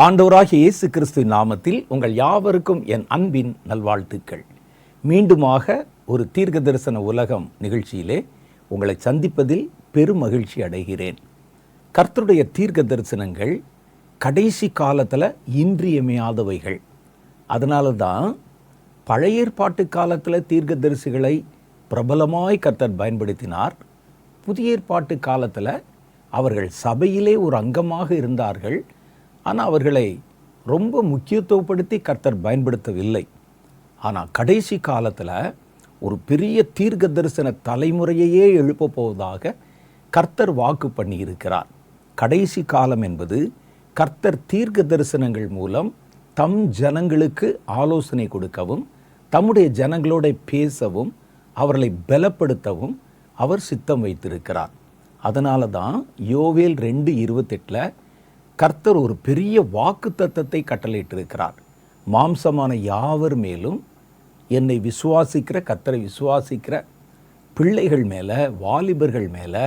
ஆண்டவராகிய இயேசு கிறிஸ்துவின் நாமத்தில் உங்கள் யாவருக்கும் என் அன்பின் நல்வாழ்த்துக்கள். மீண்டுமாக ஒரு தீர்க்க தரிசன உலகம் நிகழ்ச்சியிலே உங்களை சந்திப்பதில் பெரும் மகிழ்ச்சி அடைகிறேன். கர்த்தருடைய தீர்க்க தரிசனங்கள் கடைசி காலத்தில் இன்றியமையாதவைகள். அதனால தான் பழைய ஏற்பாட்டு காலத்தில் தீர்க்க தரிசிகளை பிரபலமாய் கர்த்தர் பயன்படுத்தினார். புதிய ஏற்பாட்டு காலத்தில் அவர்கள் சபையிலே ஒரு அங்கமாக இருந்தார்கள். ஆனால் அவர்களை ரொம்ப முக்கியத்துவப்படுத்தி கர்த்தர் பயன்படுத்தவில்லை. ஆனால் கடைசி காலத்தில் ஒரு பெரிய தீர்க்க தரிசன தலைமுறையையே எழுப்ப போவதாக கர்த்தர் வாக்கு பண்ணியிருக்கிறார். கடைசி காலம் என்பது கர்த்தர் தீர்க்க தரிசனங்கள் மூலம் தம் ஜனங்களுக்கு ஆலோசனை கொடுக்கவும், தம்முடைய ஜனங்களோட பேசவும், அவர்களை பலப்படுத்தவும் அவர் சித்தம் வைத்திருக்கிறார். அதனால தான் யோவேல் 2:28 கர்த்தர் ஒரு பெரிய வாக்கு தத்தத்தை கட்டளையிட்டிருக்கிறார். மாம்சமான யாவர் மேலும் என்னை விசுவாசிக்கிற, கர்த்தரை விசுவாசிக்கிற பிள்ளைகள் மேலே, வாலிபர்கள் மேலே,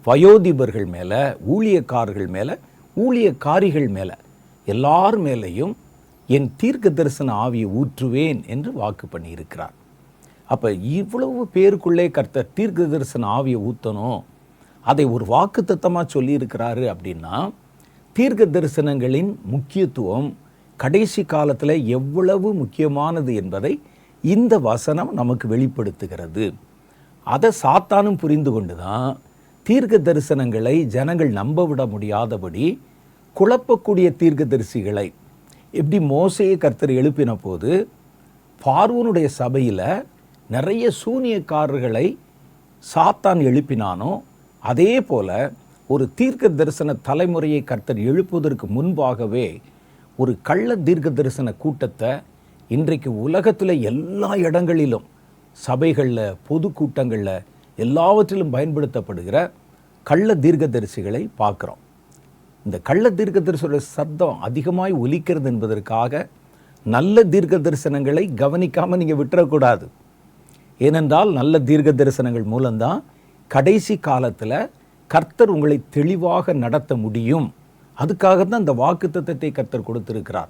வயோதிபர்கள் மேலே, ஊழியக்காரர்கள் மேலே, ஊழியக்காரிகள் மேலே, எல்லார் மேலேயும் என் தீர்க்க தரிசன ஆவியை ஊற்றுவேன் என்று வாக்கு பண்ணியிருக்கிறார். அப்போ இவ்வளவு பேருக்குள்ளே கர்த்தர் தீர்க்க தரிசன ஆவியை ஊற்றணும், அதை ஒரு வாக்கு தத்தமாக சொல்லியிருக்கிறாரு. அப்படின்னா தீர்க்க தரிசனங்களின் முக்கியத்துவம் கடைசி காலத்தில் எவ்வளவு முக்கியமானது என்பதை இந்த வசனம் நமக்கு வெளிப்படுத்துகிறது. அதை சாத்தானும் புரிந்து கொண்டு தான் தீர்க்க தரிசனங்களை ஜனங்கள் நம்ப விட முடியாதபடி குழப்பக்கூடிய தீர்க்க தரிசிகளை, எப்படி மோசையை கர்த்தர் எழுப்பின போது பார்வோனுடைய சபையில் நிறைய சூனியக்காரர்களை சாத்தான் எழுப்பினானோ, அதே போல ஒரு தீர்க்க தரிசன தலைமுறையை கர்த்தர் எழுப்புவதற்கு முன்பாகவே ஒரு கள்ள தீர்க்க தரிசன கூட்டத்தை இன்றைக்கு உலகத்தில் எல்லா இடங்களிலும், சபைகளில், பொதுக்கூட்டங்களில், எல்லாவற்றிலும் பயன்படுத்தப்படுகிற கள்ள தீர்க்க தரிசிகளை பார்க்குறோம். இந்த கள்ள தீர்க்க தரிசியோட சத்தம் அதிகமாய் ஒலிக்கிறது என்பதற்காக நல்ல தீர்க்க தரிசனங்களை கவனிக்காமல் நீங்கள் விட்டுறக்கூடாது. ஏனென்றால் நல்ல தீர்க்க தரிசனங்கள் மூலம்தான் கடைசி காலத்தில் கர்த்தர் உங்களை தெளிவாக நடத்த முடியும். அதுக்காக தான் இந்த வாக்கு தத்தத்தை கர்த்தர் கொடுத்திருக்கிறார்.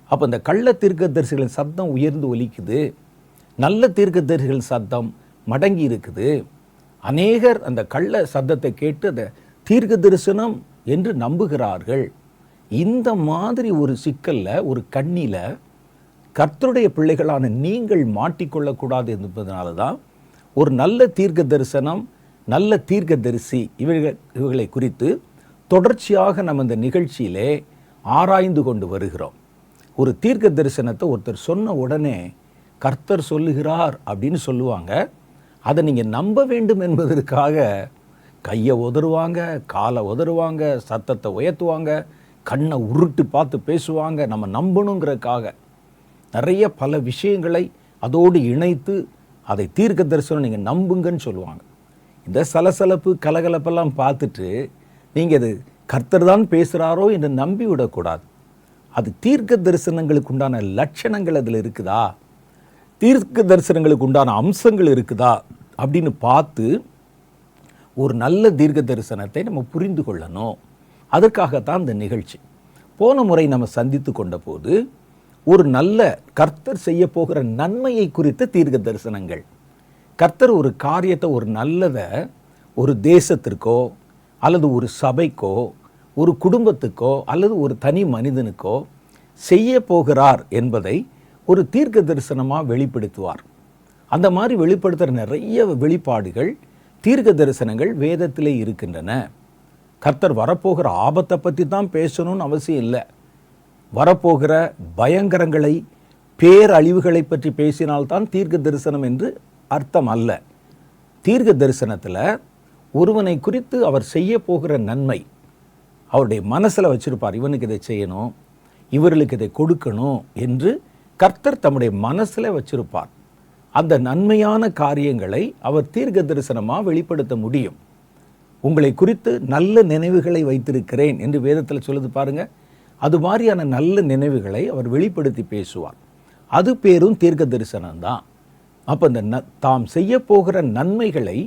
அப்போ இந்த கள்ள தீர்க்கதரிசிகளின் சத்தம் உயர்ந்து ஒலிக்குது, நல்ல தீர்க்கதரிசிகளின் சத்தம் மடங்கி இருக்குது. அநேகர் அந்த கள்ள சத்தத்தை கேட்டு அதை தீர்க்க தரிசனம் என்று நம்புகிறார்கள். இந்த மாதிரி ஒரு சிக்கல்ல, ஒரு கண்ணியில் கர்த்தருடைய பிள்ளைகளான நீங்கள் மாட்டிக்கொள்ளக்கூடாது என்பதனால தான் ஒரு நல்ல தீர்க்க தரிசனம், நல்ல தீர்க்க தரிசி இவர்களை குறித்து தொடர்ச்சியாக நம்ம இந்த நிகழ்ச்சியிலே ஆராய்ந்து கொண்டு வருகிறோம். ஒரு தீர்க்க தரிசனத்தை ஒருத்தர் சொன்ன உடனே கர்த்தர் சொல்லுகிறார் அப்படின்னு சொல்லுவாங்க. அதை நீங்கள் நம்ப வேண்டும் என்பதற்காக கையை உதறுவாங்க, காலை உதறுவாங்க, சத்தத்தை உயர்த்துவாங்க, கண்ணை உருட்டு பார்த்து பேசுவாங்க. நம்ம நம்பணுங்கிறதுக்காக நிறைய பல விஷயங்களை அதோடு இணைத்து அதை தீர்க்க தரிசனம் நீங்கள் நம்புங்கன்னு சொல்லுவாங்க. இந்த சலசலப்பு கலகலப்பெல்லாம் பார்த்துட்டு நீங்கள் அது கர்த்தர் தான் பேசுகிறாரோ என்று நம்பி விடக்கூடாது. அது தீர்க்க தரிசனங்களுக்கு உண்டான லட்சணங்கள் அதில் இருக்குதா, தீர்க்க தரிசனங்களுக்கு உண்டான அம்சங்கள் இருக்குதா அப்படின்னு பார்த்து ஒரு நல்ல தீர்க்க தரிசனத்தை நம்ம புரிந்து கொள்ளணும். அதற்காகத்தான் இந்த நிகழ்ச்சி. போன முறை நம்ம சந்தித்து கொண்ட போது ஒரு நல்ல கர்த்தர் செய்ய போகிற நன்மையை குறித்த தீர்க்க தரிசனங்கள். கர்த்தர் ஒரு காரியத்தை, ஒரு நல்லதை ஒரு தேசத்திற்கோ அல்லது ஒரு சபைக்கோ ஒரு குடும்பத்துக்கோ அல்லது ஒரு தனி மனிதனுக்கோ செய்ய போகிறார் என்பதை ஒரு தீர்க்க தரிசனமாக வெளிப்படுத்துவார். அந்த மாதிரி வெளிப்படுத்துகிற நிறைய வெளிப்பாடுகள், தீர்க்க தரிசனங்கள் வேதத்திலே இருக்கின்றன. கர்த்தர் வரப்போகிற ஆபத்தை பற்றி தான் பேசணும்னு அவசியம் இல்லை. வரப்போகிற பயங்கரங்களை, பேரழிவுகளை பற்றி பேசினால்தான் தீர்க்க தரிசனம் என்று அர்த்தம் அல்ல. தீர்க்க தரிசனத்தில் ஒருவனை குறித்து அவர் செய்ய போகிற நன்மை அவருடைய மனசில் வச்சிருப்பார். இவனுக்கு இதை செய்யணும், இவர்களுக்கு இதை கொடுக்கணும் என்று கர்த்தர் தம்முடைய மனசில் வச்சிருப்பார். அந்த நன்மையான காரியங்களை அவர் தீர்க்க தரிசனமாக வெளிப்படுத்த முடியும். உங்களை குறித்து நல்ல நினைவுகளை வைத்திருக்கிறேன் என்று வேதத்தில் சொல்லுது பாருங்க. அது மாதிரியான நல்ல நினைவுகளை அவர் வெளிப்படுத்தி பேசுவார். அது பேரும் தீர்க்க தரிசனம்தான். அப்போ இந்த தாம் செய்ய போகிற நன்மைகளை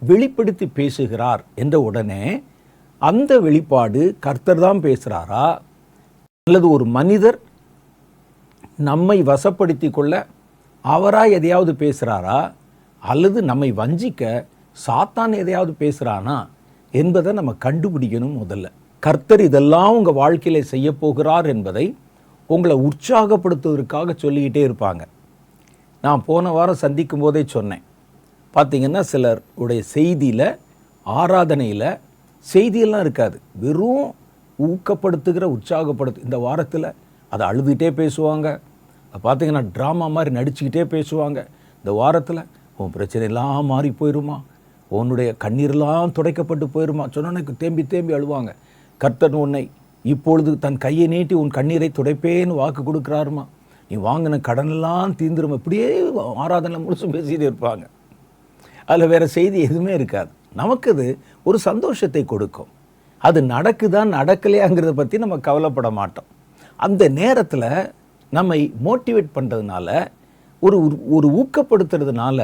வெளிப்படுத்தி பேசுகிறார் என்ற உடனே அந்த வெளிப்பாடு கர்த்தர் தான் பேசுகிறாரா, அல்லது ஒரு மனிதர் நம்மை வசப்படுத்தி கொள்ள அவராக எதையாவது பேசுகிறாரா, அல்லது நம்மை வஞ்சிக்க சாத்தான் எதையாவது பேசுகிறானா என்பதை நம்ம கண்டுபிடிக்கணும். முதல்ல கர்த்தர் இதெல்லாம் உங்கள் வாழ்க்கையில் செய்ய போகிறார் என்பதை உங்களை உற்சாகப்படுத்துவதற்காக சொல்லிக்கிட்டே இருப்பாங்க. நான் போன வாரம் சந்திக்கும் போதே சொன்னேன். பார்த்திங்கன்னா சிலர் உடைய செய்தியில், ஆராதனையில் செய்தியெல்லாம் இருக்காது, வெறும் ஊக்கப்படுத்துகிற இந்த வாரத்தில் அதை அழுதுகிட்டே பேசுவாங்க. பார்த்திங்கன்னா ட்ராமா மாதிரி நடிச்சுக்கிட்டே பேசுவாங்க. இந்த வாரத்தில் உன் பிரச்சனையெல்லாம் மாறி போயிடுமா, உன்னுடைய கண்ணீரெல்லாம் துடைக்கப்பட்டு போயிடுமா சொன்னோன்னே தேம்பி தேம்பி அழுவாங்க. கர்த்தர் உன்னை இப்பொழுது தன் கையை நீட்டி உன் கண்ணீரை துடைப்பேன்னு வாக்கு கொடுக்குறாருமா, நீ வாங்கின கடனெல்லாம் தீர்ந்துருமா, இப்படியே ஆராதனை முழுசும் பேசிகிட்டே இருப்பாங்க. அதில் வேறு செய்தி எதுவுமே இருக்காது. நமக்கு அது ஒரு சந்தோஷத்தை கொடுக்கும். அது நடக்குதா நடக்கலையாங்கிறத பற்றி நம்ம கவலைப்பட மாட்டோம். அந்த நேரத்தில் நம்மை மோட்டிவேட் பண்ணுறதுனால, ஒரு ஊக்கப்படுத்துறதுனால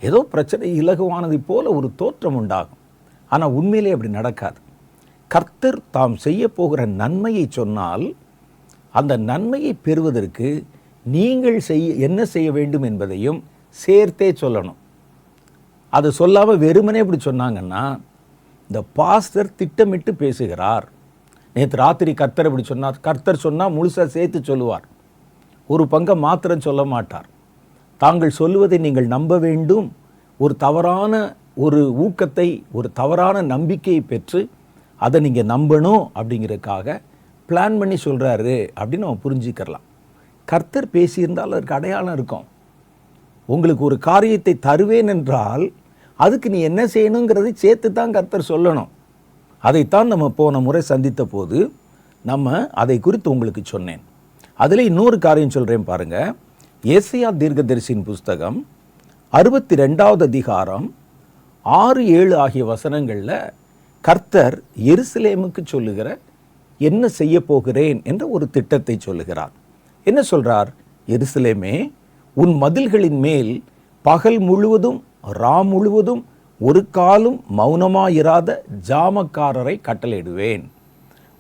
ஏதோ பிரச்சனை இலகுவானது போல ஒரு தோற்றம் உண்டாகும். ஆனால் உண்மையிலே அப்படி நடக்காது. கர்த்தர் தாம் செய்ய போகிற நன்மையை சொன்னால் அந்த நன்மையை பெறுவதற்கு நீங்கள் என்ன செய்ய வேண்டும் என்பதையும் சேர்த்தே சொல்லணும். அது சொல்லாமல் வெறுமனே இப்படி சொன்னாங்கன்னா, இந்த பாஸ்டர் திட்டமிட்டு பேசுகிறார், நேற்று ராத்திரி கர்த்தர் இப்படி சொன்னார், கர்த்தர் சொன்னால் முழுசாக சேர்த்து சொல்லுவார், ஒரு பங்கை மாத்திரம் சொல்ல மாட்டார். தாங்கள் சொல்லுவதை நீங்கள் நம்ப வேண்டும். ஒரு தவறான ஒரு ஊக்கத்தை, ஒரு தவறான நம்பிக்கையை பெற்று அதை நீங்கள் நம்பணும் அப்படிங்கிறதுக்காக பிளான் பண்ணி சொல்கிறாரு அப்படின்னு நம்ம புரிஞ்சுக்கலாம். கர்த்தர் பேசியிருந்தால் அதற்கு அடையாளம் இருக்கும். உங்களுக்கு ஒரு காரியத்தை தருவேன் என்றால் அதுக்கு நீ என்ன செய்யணுங்கிறதை சேர்த்து தான் கர்த்தர் சொல்லணும். அதைத்தான் நம்ம போன முறை சந்தித்த போது நம்ம அதை குறித்து உங்களுக்கு சொன்னேன். அதில் இன்னொரு காரியம் சொல்கிறேன் பாருங்கள். ஏசாயா தீர்க்கதரிசியின் புஸ்தகம் 62வது அதிகாரம் 6-7 ஆகிய வசனங்களில் கர்த்தர் எருசலேமுக்கு சொல்லுகிற என்ன செய்ய போகிறேன் என்ற ஒரு திட்டத்தை சொல்லுகிறார். என்ன சொல்கிறார்? எருசலேமே, உன் மதில்களின் மேல் பகல் முழுவதும் ரா முழுவதும் ஒரு காலும் மௌனமாயிராத ஜாமக்காரரை கட்டளையிடுவேன்.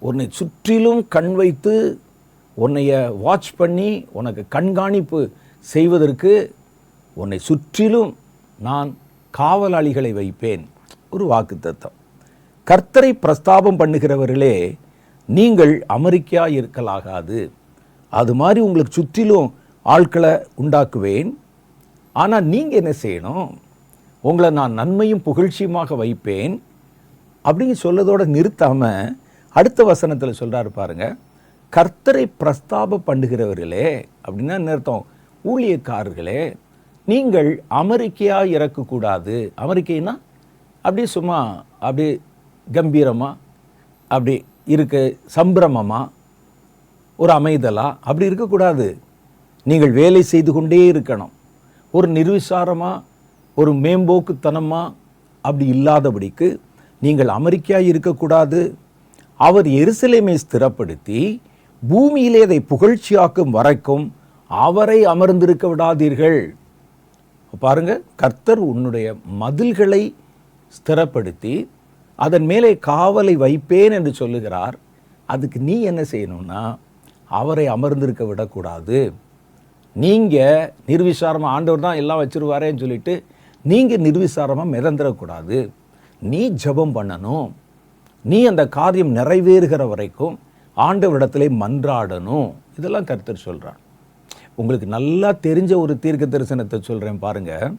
உன்னை சுற்றிலும் கண் வைத்து உன்னைய வாட்ச் பண்ணி உனக்கு கண்காணிப்பு செய்வதற்கு உன்னை சுற்றிலும் நான் காவலாளிகளை வைப்பேன். ஒரு வாக்குத்தத்தம். கர்த்தரை பிரஸ்தாபம் பண்ணுகிறவர்களே, நீங்கள் அமெரிக்கா இருக்கலாகாது. அது மாதிரி உங்களுக்கு சுற்றிலும் ஆட்களை உண்டாக்குவேன். ஆனால் நீங்கள் என்ன செய்யணும்? உங்களை நான் நன்மையும் புகழ்ச்சியுமாக வைப்பேன் அப்படின்னு சொல்லதோடு நிறுத்தாமல் அடுத்த வசனத்தில் சொல்கிறாரு பாருங்க. கர்த்தரை பிரஸ்தாபம் பண்ணுகிறவர்களே அப்படின்னா என்ன அர்த்தம்? ஊழியக்காரர்களே, நீங்கள் அமெரிக்கையா இறக்கக்கூடாது. அமெரிக்கைனா அப்படி சும்மா அப்படி கம்பீரமாக அப்படி இருக்க, சம்பிரமமாக ஒரு அமைதலாக அப்படி இருக்கக்கூடாது. நீங்கள் வேலை செய்து கொண்டே இருக்கணும். ஒரு நிர்விசாரமாக ஒரு மேம்போக்குத்தனமாக அப்படி இல்லாதபடிக்கு நீங்கள் அமெரிக்கா இருக்கக்கூடாது. அவர் எருசலேமை ஸ்திரப்படுத்தி பூமியிலே அதை புகழ்ச்சியாக்கும் வரைக்கும் அவரை அமர்ந்திருக்க விடாதீர்கள். பாருங்க, கர்த்தர் உன்னுடைய மதில்களை ஸ்திரப்படுத்தி அதன் மேலே காவலை வைப்பேன் என்று சொல்லுகிறார். அதுக்கு நீ என்ன செய்யணும்னா, அவரை அமர்ந்திருக்க விடக்கூடாது. நீங்கள் நிர்விசாரமாக ஆண்டவர் தான் எல்லாம் வச்சிருவாரேன்னு சொல்லிட்டு நீங்கள் நிர்விசாரமாக மிதந்துடக்கூடாது. நீ ஜெபம் பண்ணணும். நீ அந்த காரியம் நிறைவேறுகிற வரைக்கும் ஆண்டவரிடத்திலே மன்றாடணும். இதெல்லாம் கர்த்தர் சொல்கிறார். உங்களுக்கு நல்லா தெரிஞ்ச ஒரு தீர்க்க தரிசனத்தை சொல்கிறேன் பாருங்கள்.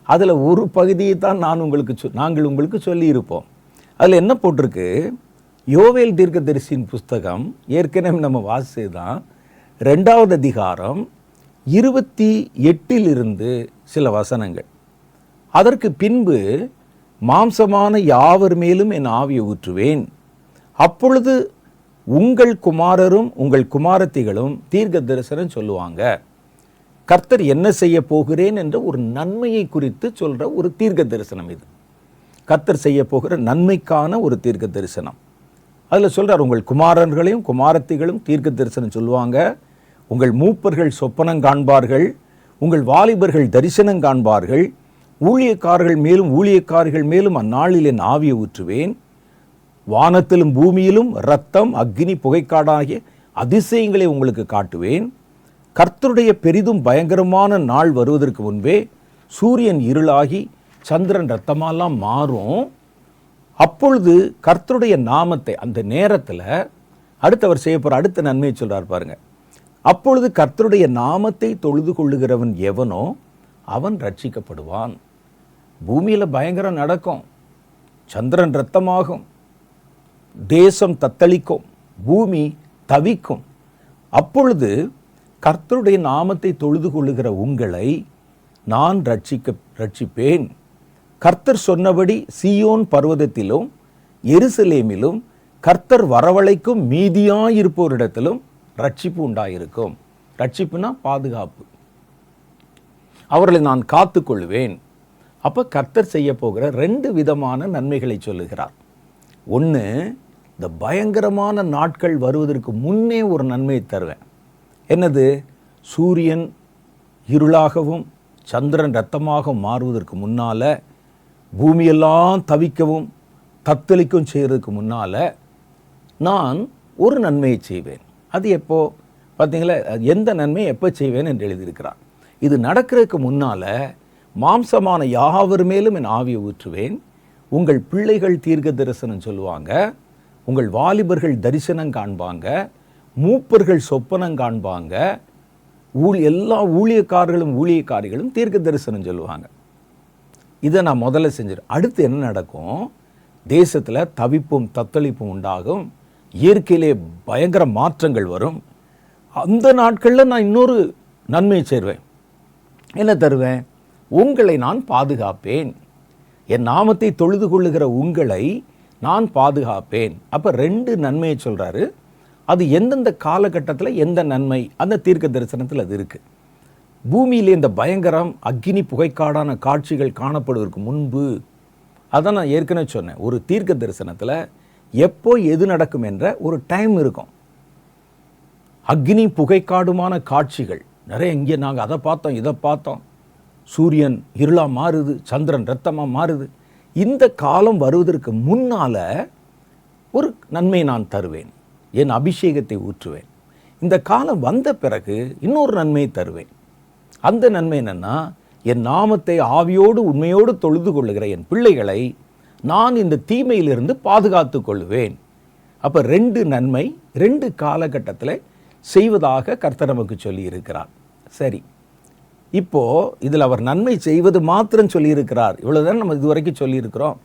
அதில் ஒரு பகுதியை தான் நாங்கள் உங்களுக்கு சொல்லியிருப்போம். அதில் என்ன போட்டிருக்கு? யோவேல் தீர்க்கதரிசியின் புஸ்தகம் ஏற்கனவே நம்ம வாசித்து தான் 2வது அதிகாரம் 28 சில வசனங்கள். அதற்கு பின்பு மாம்சமான யாவர் மேலும் என் ஆவியை ஊற்றுவேன். அப்பொழுது உங்கள் குமாரரும் உங்கள் குமாரத்திகளும் தீர்க்க தரிசனம் சொல்லுவாங்க. கர்த்தர் என்ன செய்ய போகிறேன் என்ற ஒரு நன்மையை குறித்து சொல்கிற ஒரு தீர்க்க தரிசனம் இது. கர்த்தர் செய்ய போகிற நன்மைக்கான ஒரு தீர்க்க தரிசனம். அதில் சொல்கிறார், உங்கள் குமாரர்களையும் குமாரத்திகளும் தீர்க்க தரிசனம் சொல்லுவாங்க. உங்கள் மூப்பர்கள் சொப்பனம் காண்பார்கள். உங்கள் வாலிபர்கள் தரிசனம் காண்பார்கள். ஊழியக்காரர்கள் மேலும் அந்நாளில் என் ஆவியை ஊற்றுவேன். வானத்திலும் பூமியிலும் இரத்தம், அக்னி, புகைக்காடாகிய அதிசயங்களை உங்களுக்கு காட்டுவேன். கர்த்தருடைய பெரிதும் பயங்கரமான நாள் வருவதற்கு முன்பே சூரியன் இருளாகி சந்திரன் இரத்தமாலாம் மாறும். அப்பொழுது கர்த்தருடைய நாமத்தை, அந்த நேரத்தில் அடுத்தவர் செய்ய போகிற அடுத்த நன்மையை சொல்கிறார் பாருங்க. அப்பொழுது கர்த்தருடைய நாமத்தை தொழுது கொள்ளுகிறவன் எவனோ அவன் ரட்சிக்கப்படுவான். பூமியில் பயங்கரம் நடக்கும், சந்திரன் இரத்தமாகும், தேசம் தத்தளிக்கும், பூமி தவிக்கும். அப்பொழுது கர்த்தருடைய நாமத்தை தொழுது கொள்ளுகிற உங்களை நான் ரட்சிப்பேன். கர்த்தர் சொன்னபடி சீயோன் பர்வதத்திலும் எருசலேமிலும் கர்த்தர் வரவழைக்கும் மீதியாயிருப்போரிடத்திலும் ரட்சிப்பு உண்டாயிருக்கும். ரட்சிப்புனா பாதுகாப்பு. அவர்களை நான் காத்து கொள்வேன். அப்போ கர்த்தர் செய்ய போகிற 2 விதமான நன்மைகளை சொல்லுகிறார். ஒன்று, இந்த பயங்கரமான நாட்கள் வருவதற்கு முன்னே ஒரு நன்மையை தருவேன். என்னது? சூரியன் இருளாகவும் சந்திரன் இரத்தமாக மாறுவதற்கு முன்னால், பூமியெல்லாம் தவிக்கவும் தத்தளிக்கும் செய்கிறதுக்கு முன்னால் நான் ஒரு நன்மையை செய்வேன். அது எப்போ பார்த்தீங்களா? எந்த நன்மையை எப்போ செய்வேன் என்று எழுதியிருக்கிறார். இது நடக்கிறதுக்கு முன்னால் மாம்சமான யாவர் மேலும் என் ஆவியை ஊற்றுவேன். உங்கள் பிள்ளைகள் தீர்க்க தரிசனம் சொல்லுவாங்க, உங்கள் வாலிபர்கள் தரிசனம் காண்பாங்க, மூப்பர்கள் சொப்பனம் காண்பாங்க, எல்லா ஊழியக்காரிகளும் தீர்க்க தரிசனம் சொல்லுவாங்க. இதை நான் முதல்ல செஞ்சிடும். அடுத்து என்ன நடக்கும்? தேசத்தில் தவிப்பும் தத்தளிப்பும் உண்டாகும், இயற்கையிலே பயங்கர மாற்றங்கள் வரும். அந்த நாட்களில் நான் இன்னொரு நன்மையை சேருவேன். என்ன தருவேன்? உங்களை நான் பாதுகாப்பேன். என் நாமத்தை தொழுது கொள்ளுகிற உங்களை நான் பாதுகாப்பேன். அப்போ 2 நன்மையை சொல்கிறாரு. அது எந்தெந்த காலகட்டத்தில் எந்த நன்மை, அந்த தீர்க்க தரிசனத்தில் அது இருக்குது. பூமியிலே இந்த பயங்கரம் அக்கினி புகைக்காடான காட்சிகள் காணப்படுவதற்கு முன்பு, அதான் நான் ஏற்கனவே சொன்னேன், ஒரு தீர்க்க தரிசனத்தில் எப்போ எது நடக்கும் என்ற ஒரு டைம் இருக்கும். அக்னி புகைக்காடுமான காட்சிகள் நிறைய. இங்கே நாங்கள் அதை பார்த்தோம், இதை பார்த்தோம், சூரியன் இருளாக மாறுது, சந்திரன் இரத்தமாக மாறுது. இந்த காலம் வருவதற்கு முன்னால் ஒரு நன்மை நான் தருவேன், என் அபிஷேகத்தை ஊற்றுவேன். இந்த காலம் வந்த பிறகு இன்னொரு நன்மையை தருவேன். அந்த நன்மை என்னென்னா, என் நாமத்தை ஆவியோடு உண்மையோடு தொழுது கொள்ளுகிற என் பிள்ளைகளை நான் இந்த தீமையிலிருந்து பாதுகாத்து கொள்வேன். அப்போ 2 நன்மை 2 காலகட்டத்தில் செய்வதாக கர்த்தர் நமக்கு சொல்லி இருக்கிறார். சரி, இப்போது இதில் அவர் நன்மை செய்வது மாத்திரம் சொல்லியிருக்கிறார். இவ்வளோதான் நம்ம இதுவரைக்கும் சொல்லியிருக்கிறோம்.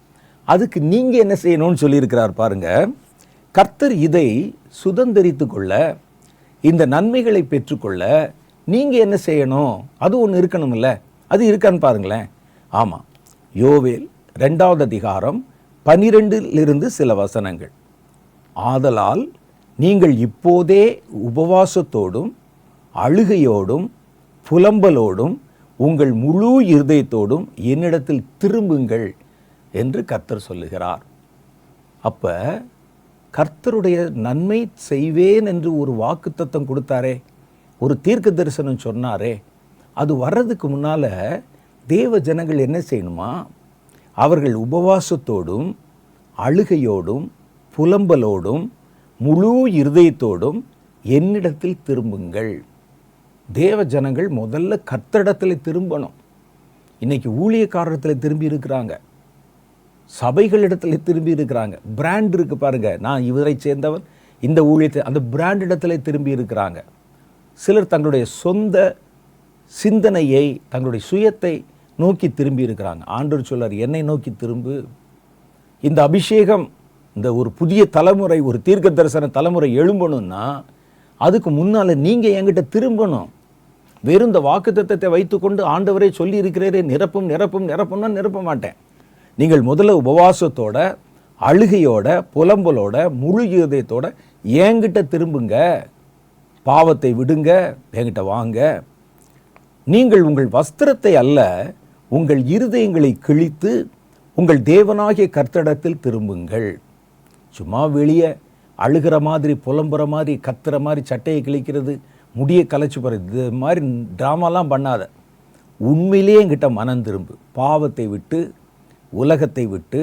அதுக்கு நீங்கள் என்ன செய்யணும்னு சொல்லியிருக்கிறார் பாருங்கள். கர்த்தர் இதை சுதந்திரித்து கொள்ள, இந்த நன்மைகளை பெற்றுக்கொள்ள நீங்கள் என்ன செய்யணும்? அது ஒன்று இருக்கணும்ல. அது இருக்கான்னு பாருங்களேன். ஆமாம், யோவேல் 2வது அதிகாரம் 12 சில வசனங்கள். ஆதலால் நீங்கள் இப்போதே உபவாசத்தோடும் அழுகையோடும் புலம்பலோடும் உங்கள் முழு இருதயத்தோடும் என்னிடத்தில் திரும்புங்கள் என்று கர்த்தர் சொல்லுகிறார். அப்போ கர்த்தருடைய நன்மை செய்வேன் என்று ஒரு வாக்குத்தத்தம் கொடுத்தாரே, ஒரு தீர்க்க தரிசனம் சொன்னாரே, அது வர்றதுக்கு முன்னால் தேவ ஜனங்கள் என்ன செய்யணுமா? அவர்கள் உபவாசத்தோடும் அழுகையோடும் புலம்பலோடும் முழு இருதயத்தோடும் என்னிடத்தில் திரும்புங்கள். தேவ ஜனங்கள் முதல்ல கர்த்தரிடத்தில் திரும்பணும். இன்னைக்கு ஊழியக்காரத்தில் திரும்பி இருக்கிறாங்க, சபைகளிடத்தில் திரும்பி இருக்கிறாங்க. பிராண்ட் இருக்கு பாருங்க, நான் இவரை சேர்ந்தவன், இந்த ஊழியத்தை, அந்த பிராண்ட் இடத்துல திரும்பி இருக்கிறாங்க. சிலர் தங்களுடைய சொந்த சிந்தனையை, தங்களுடைய சுயத்தை நோக்கி திரும்பி இருக்கிறாங்க. ஆண்டவர் சொல்றார், என்னை நோக்கி திரும்பு. இந்த அபிஷேகம், இந்த ஒரு புதிய தலைமுறை, ஒரு தீர்க்க தரிசன தலைமுறை எழும்பணும்னா அதுக்கு முன்னால் நீங்கள் என்கிட்ட திரும்பணும். வெறும் இந்த வாக்குத்தத்தத்தை வைத்துக்கொண்டு ஆண்டவரே சொல்லி இருக்கிறேரே நிரப்பும் நிரப்பும் நிரப்பும்னா நிரப்ப மாட்டேன். நீங்கள் முதல்ல உபவாசத்தோட அழுகையோட புலம்பலோட முழு இருதயத்தோட என்கிட்ட திரும்புங்க, பாவத்தை விடுங்க, என்கிட்ட வாங்க. நீங்கள் உங்கள் வஸ்திரத்தை அல்ல, உங்கள் இருதயங்களை கிழித்து உங்கள் தேவனாகிய கர்த்தரிடத்தில் திரும்புங்கள். சும்மா வெளியே அழுகிற மாதிரி, புலம்புற மாதிரி, கத்துற மாதிரி, சட்டையை கிழிக்கிறது, முடியை கலைச்சி போகிறது, இது மாதிரி ட்ராமாலாம் பண்ணாத. உண்மையிலேயே என்கிட்ட மனம் திரும்பு. பாவத்தை விட்டு, உலகத்தை விட்டு,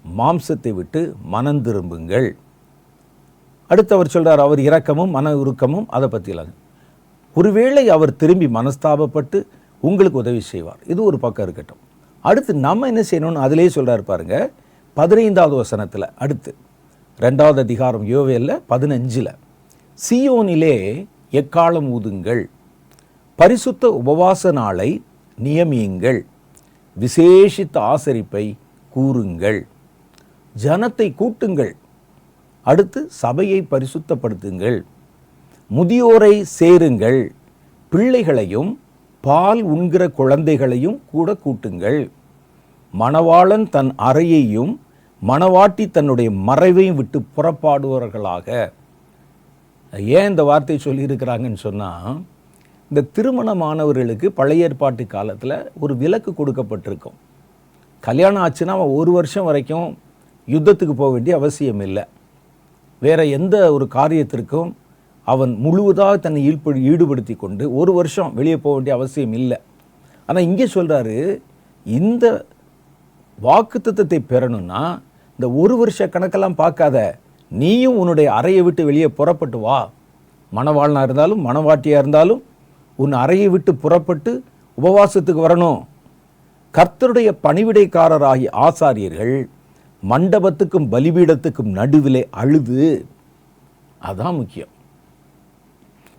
மாம்சத்தை விட்டு மனம் திரும்புங்கள். அடுத்து அவர் சொல்கிறார், அவர் இரக்கமும் மன உருக்கமும் அதை பற்றிலாம். ஒருவேளை அவர் திரும்பி மனஸ்தாபப்பட்டு உங்களுக்கு உதவி செய்வார். இது ஒரு பக்கம் இருக்கட்டும். அடுத்து நம்ம என்ன செய்யணும்னு அதிலே சொல்கிறார் பாருங்க, 15வது வசனத்தில். அடுத்து 2வது அதிகாரம் யோவேல்ல 15, சீயோனிலே எக்காலம் ஊதுங்கள், பரிசுத்த உபவாச நாளை நியமியுங்கள், விசேஷித்த ஆசரிப்பை கூறுங்கள், ஜனத்தை கூட்டுங்கள், அடுத்து சபையை பரிசுத்தப்படுத்துங்கள், முதியோரை சேருங்கள், பிள்ளைகளையும் பால் உண்கிற குழந்தைகளையும் கூட கூட்டுங்கள், மணவாளன் தன் அறையையும் மணவாட்டி தன்னுடைய மறைவையும் விட்டு புறப்பாடுவார்களாக. ஏன் இந்த வார்த்தை சொல்லியிருக்கிறாங்கன்னு சொன்னால், இந்த திருமணமானவர்களுக்கு பழைய ஏற்பாட்டு காலத்தில் ஒரு விலக்கு கொடுக்கப்பட்டிருக்கும். கல்யாணம் ஆச்சுன்னா அவன் 1 வருஷம் வரைக்கும் யுத்தத்துக்கு போக வேண்டிய அவசியம் இல்லை. வேறு எந்த ஒரு காரியத்திற்கும் அவன் முழுவதாக தன்னை ஈடுபடுத்தி கொண்டு 1 வருஷம் வெளியே போக வேண்டிய அவசியம் இல்லை. ஆனால் இங்கே சொல்கிறாரு, இந்த வாக்குத்தத்தத்தை பெறணும்னா இந்த 1 வருஷ கணக்கெல்லாம் பார்க்காத, நீயும் உன்னுடைய அறையை விட்டு வெளியே புறப்பட்டு வா. மணவாளனாக இருந்தாலும் மணவாட்டியாக இருந்தாலும் உன் அறையை விட்டு புறப்பட்டு உபவாசத்துக்கு வரணும். கர்த்தருடைய பணிவிடைக்காரராகிய ஆசாரியர்கள் மண்டபத்துக்கும் பலிபீடத்துக்கும் நடுவிலே அழுது, அதான் முக்கியம்.